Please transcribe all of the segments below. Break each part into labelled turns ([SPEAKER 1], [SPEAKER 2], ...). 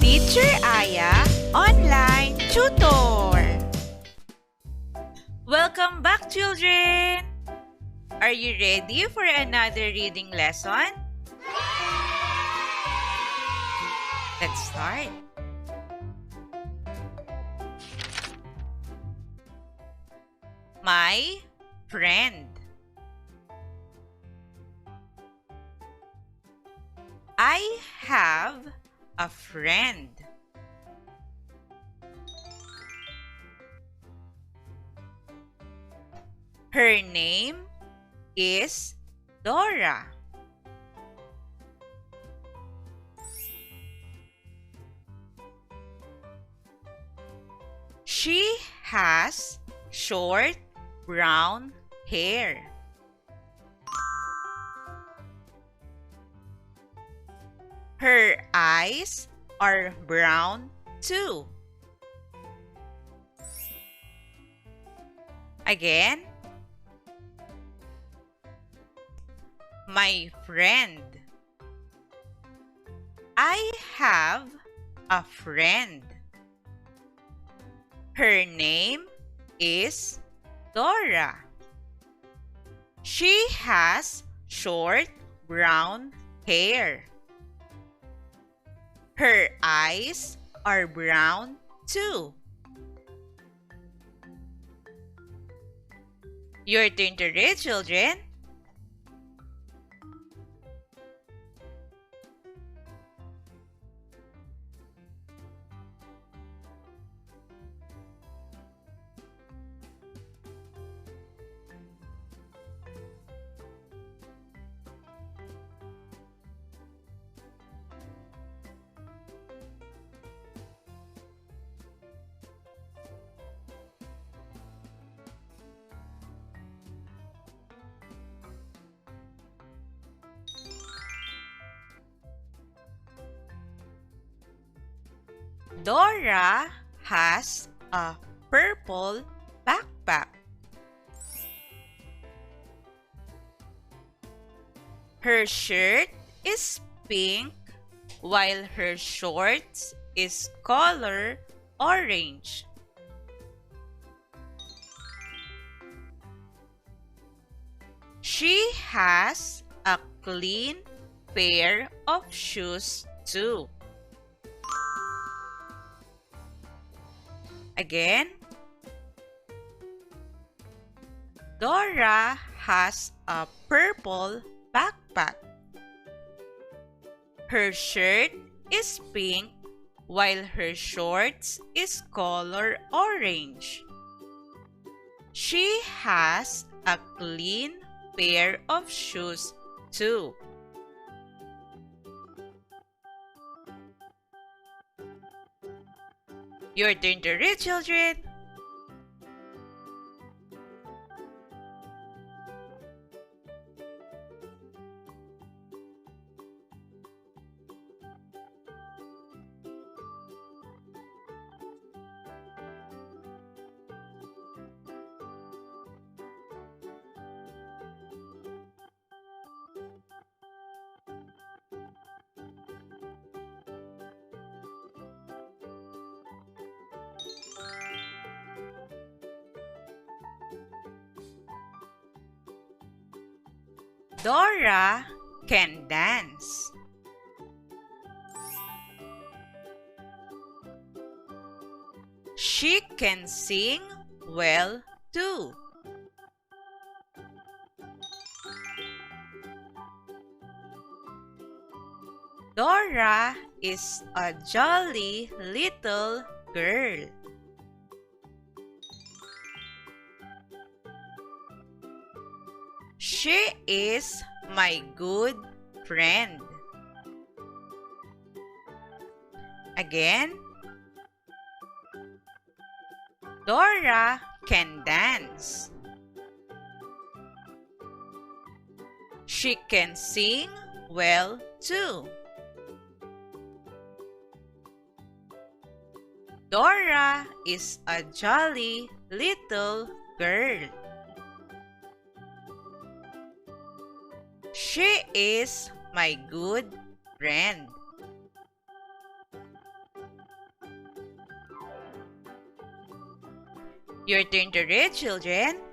[SPEAKER 1] Teacher Aya Online Tutor. Welcome back, children! Are you ready for another reading lesson? Let's start. My friend. I have a friend. Her name is Dora. She has short brown hair. Her eyes are brown too. Again. My friend. I have a friend. Her name is Dora. She has short brown hair. Her eyes are brown too. Your turn to read, children. Dora has a purple backpack. Her shirt is pink while her shorts is color orange. She has a clean pair of shoes too. Again. Dora has a purple backpack. Her shirt is pink while her shorts is color orange. She has a clean pair of shoes too. Your turn to read, children. Dora can dance. She can sing well too. Dora is a jolly little girl. She is my good friend. Again. Dora can dance. She can sing well too. Dora is a jolly little girl. She is my good friend. Your turn to read, children.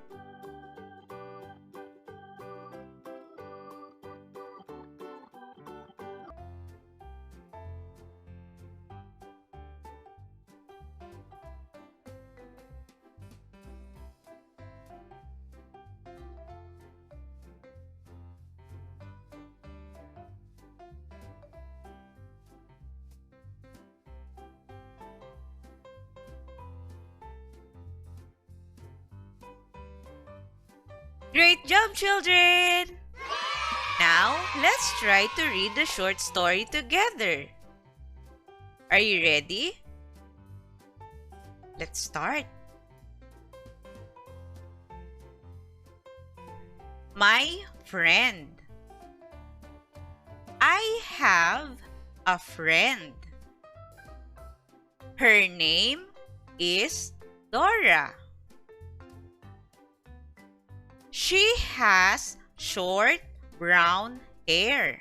[SPEAKER 1] Great job, children! Now, let's try to read the short story together. Are you ready? Let's start. My friend. I have a friend. Her name is Dora. She has short brown hair.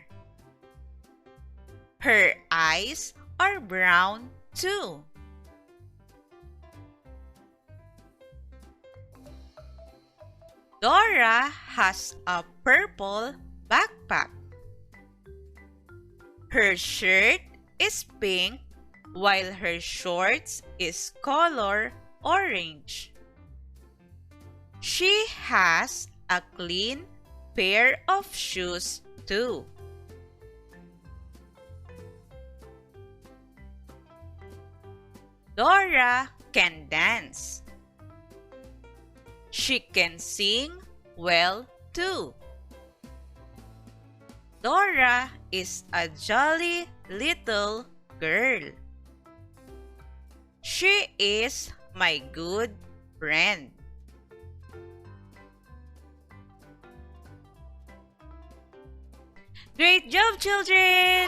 [SPEAKER 1] Her eyes are brown too. Dora has a purple backpack. Her shirt is pink while her shorts is color orange. She has a clean pair of shoes too. Dora can dance. She can sing well too. Dora is a jolly little girl. She is my good friend. Great job, children!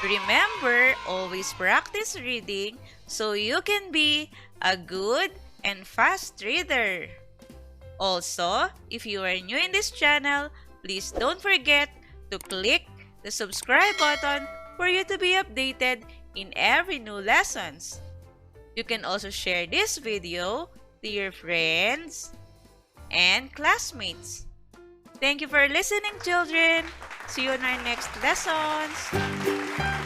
[SPEAKER 1] Remember, always practice reading so you can be a good and fast reader. Also, if you are new in this channel, please don't forget to click the subscribe button for you to be updated in every new lessons. You can also share this video to your friends and classmates. Thank you for listening, children. See you in our next lessons.